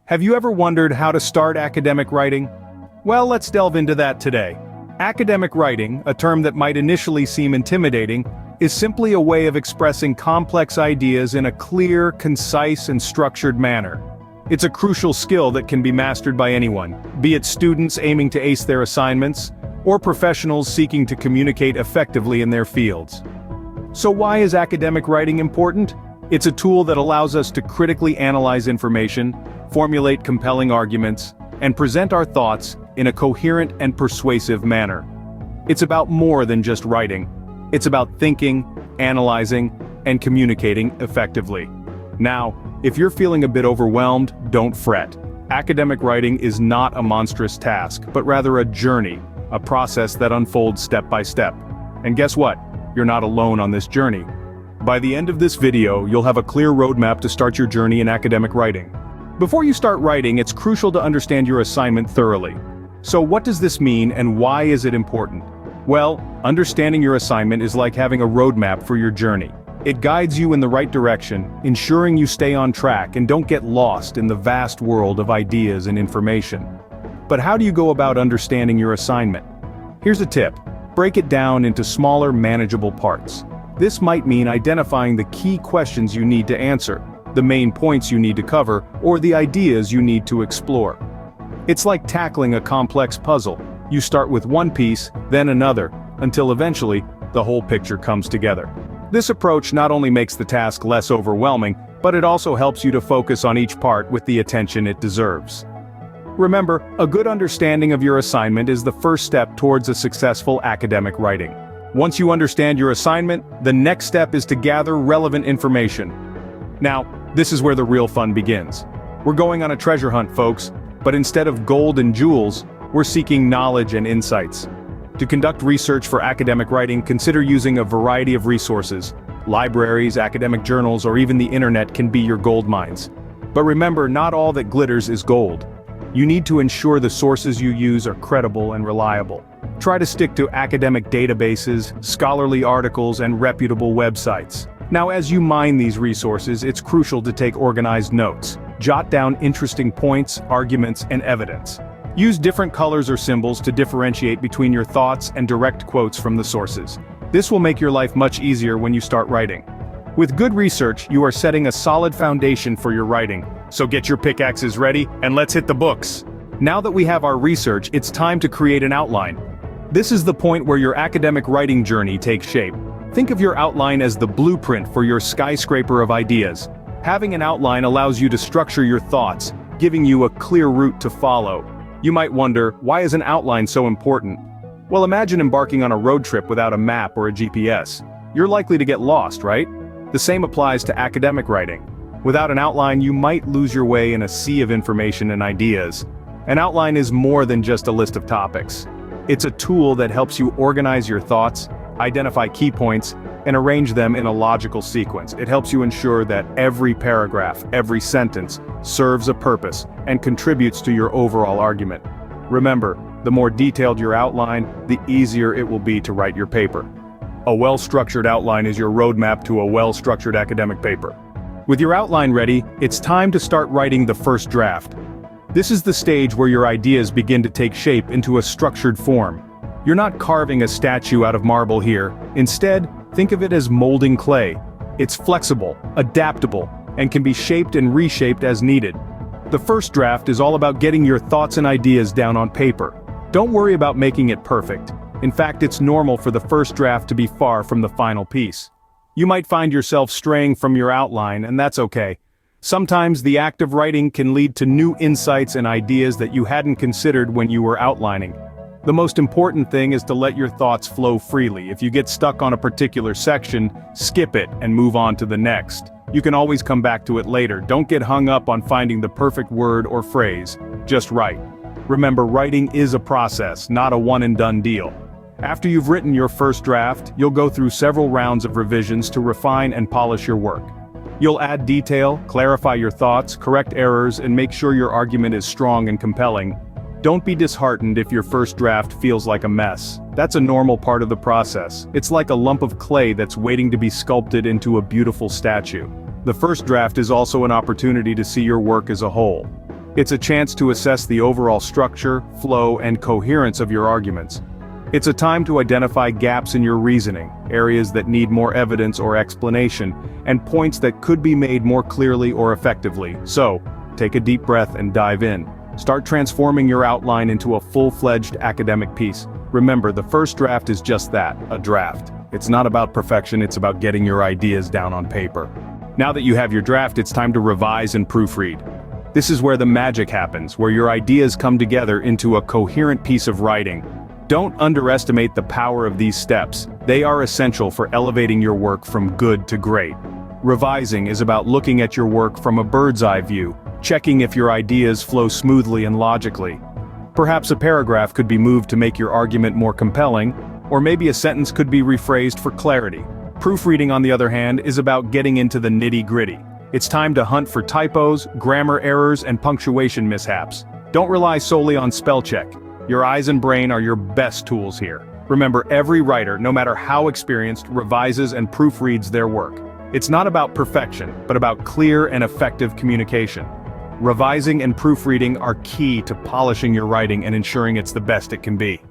Have you ever wondered how to start academic writing? Well, let's delve into that today. Academic writing, a term that might initially seem intimidating, is simply a way of expressing complex ideas in a clear, concise, and structured manner. It's a crucial skill that can be mastered by anyone, be it students aiming to ace their assignments, or professionals seeking to communicate effectively in their fields. So why is academic writing important? It's a tool that allows us to critically analyze information, formulate compelling arguments, and present our thoughts in a coherent and persuasive manner. It's about more than just writing. It's about thinking, analyzing, and communicating effectively. Now, if you're feeling a bit overwhelmed, don't fret. Academic writing is not a monstrous task, but rather a journey, a process that unfolds step by step. And guess what? You're not alone on this journey. By the end of this video, you'll have a clear roadmap to start your journey in academic writing. Before you start writing, it's crucial to understand your assignment thoroughly. So what does this mean and why is it important? Well, understanding your assignment is like having a roadmap for your journey. It guides you in the right direction, ensuring you stay on track and don't get lost in the vast world of ideas and information. But how do you go about understanding your assignment? Here's a tip. Break it down into smaller, manageable parts. This might mean identifying the key questions you need to answer, the main points you need to cover, or the ideas you need to explore. It's like tackling a complex puzzle. You start with one piece, then another, until eventually, the whole picture comes together. This approach not only makes the task less overwhelming, but it also helps you to focus on each part with the attention it deserves. Remember, a good understanding of your assignment is the first step towards a successful academic writing. Once you understand your assignment, the next step is to gather relevant information. Now, this is where the real fun begins. We're going on a treasure hunt, folks, but instead of gold and jewels, we're seeking knowledge and insights. To conduct research for academic writing, consider using a variety of resources. Libraries, academic journals, or even the internet can be your gold mines. But remember, not all that glitters is gold. You need to ensure the sources you use are credible and reliable. Try to stick to academic databases, scholarly articles, and reputable websites. Now, as you mine these resources, it's crucial to take organized notes. Jot down interesting points, arguments, and evidence. Use different colors or symbols to differentiate between your thoughts and direct quotes from the sources. This will make your life much easier when you start writing. With good research, you are setting a solid foundation for your writing. So get your pickaxes ready, and let's hit the books. Now that we have our research, it's time to create an outline. This is the point where your academic writing journey takes shape. Think of your outline as the blueprint for your skyscraper of ideas. Having an outline allows you to structure your thoughts, giving you a clear route to follow. You might wonder, why is an outline so important? Well, imagine embarking on a road trip without a map or a GPS. You're likely to get lost, right? The same applies to academic writing. Without an outline, you might lose your way in a sea of information and ideas. An outline is more than just a list of topics. It's a tool that helps you organize your thoughts, identify key points, and arrange them in a logical sequence. It helps you ensure that every paragraph, every sentence, serves a purpose and contributes to your overall argument. Remember, the more detailed your outline, the easier it will be to write your paper. A well-structured outline is your roadmap to a well-structured academic paper. With your outline ready, it's time to start writing the first draft. This is the stage where your ideas begin to take shape into a structured form. You're not carving a statue out of marble here. Instead, think of it as molding clay. It's flexible, adaptable, and can be shaped and reshaped as needed. The first draft is all about getting your thoughts and ideas down on paper. Don't worry about making it perfect. In fact, it's normal for the first draft to be far from the final piece. You might find yourself straying from your outline, and that's okay. Sometimes the act of writing can lead to new insights and ideas that you hadn't considered when you were outlining. The most important thing is to let your thoughts flow freely. If you get stuck on a particular section, skip it and move on to the next. You can always come back to it later. Don't get hung up on finding the perfect word or phrase. Just write. Remember, writing is a process, not a one-and-done deal. After you've written your first draft, you'll go through several rounds of revisions to refine and polish your work. You'll add detail, clarify your thoughts, correct errors, and make sure your argument is strong and compelling. Don't be disheartened if your first draft feels like a mess. That's a normal part of the process. It's like a lump of clay that's waiting to be sculpted into a beautiful statue. The first draft is also an opportunity to see your work as a whole. It's a chance to assess the overall structure, flow, and coherence of your arguments. It's a time to identify gaps in your reasoning, areas that need more evidence or explanation, and points that could be made more clearly or effectively. So, take a deep breath and dive in. Start transforming your outline into a full-fledged academic piece. Remember, the first draft is just that, a draft. It's not about perfection, it's about getting your ideas down on paper. Now that you have your draft, it's time to revise and proofread. This is where the magic happens, where your ideas come together into a coherent piece of writing. Don't underestimate the power of these steps. They are essential for elevating your work from good to great. Revising is about looking at your work from a bird's-eye view, checking if your ideas flow smoothly and logically. Perhaps a paragraph could be moved to make your argument more compelling, or maybe a sentence could be rephrased for clarity. Proofreading, on the other hand, is about getting into the nitty-gritty. It's time to hunt for typos, grammar errors, and punctuation mishaps. Don't rely solely on spell check. Your eyes and brain are your best tools here. Remember, every writer, no matter how experienced, revises and proofreads their work. It's not about perfection, but about clear and effective communication. Revising and proofreading are key to polishing your writing and ensuring it's the best it can be.